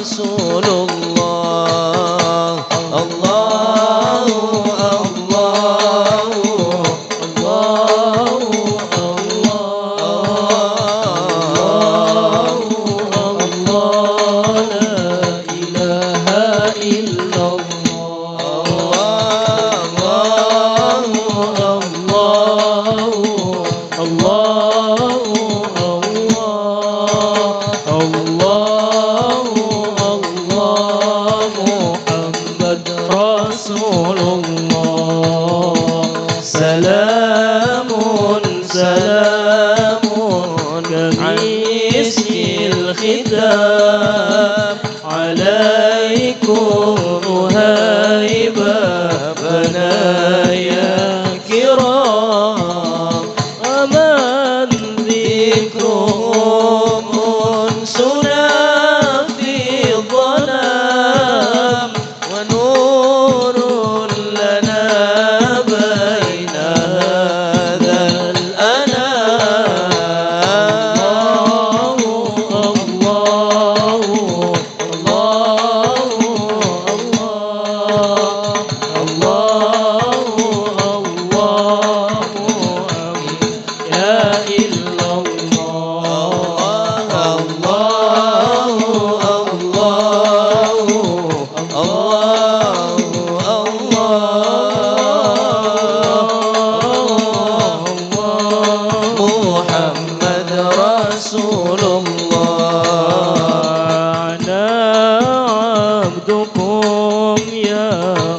رسول الله. الله الله الله الله الله لا إله إلا رسول الله. سلام سلام كمسك الختام عليكم هيبة بنايا كرام ومن ذكرهم أنسنا في الظلام ونور لنا بين هذا الأنام. الله الله الله الله يا إلا الله. الله الله محمد رسول الله. أنا عبدكم يا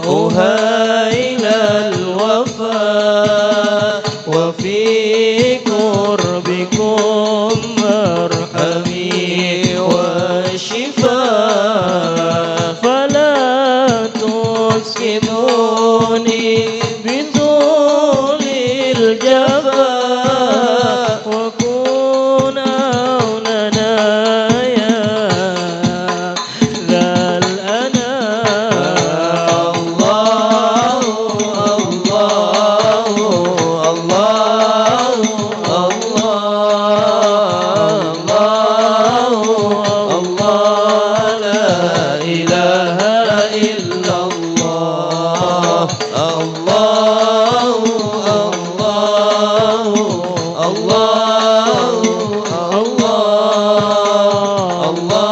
أهيل الوفاء وفي قربكم مرحمي وشفاء فلا تسكنوني بطول الجفاء وكون عوننا يا ذا الأنام. الله الله الله الله الله لا إله إلا الله. الله الله الله الله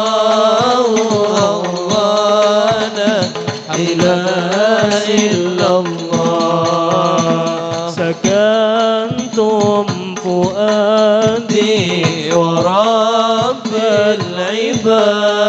الله لا إله إلا الله. سكنتم فؤادي ورب العباد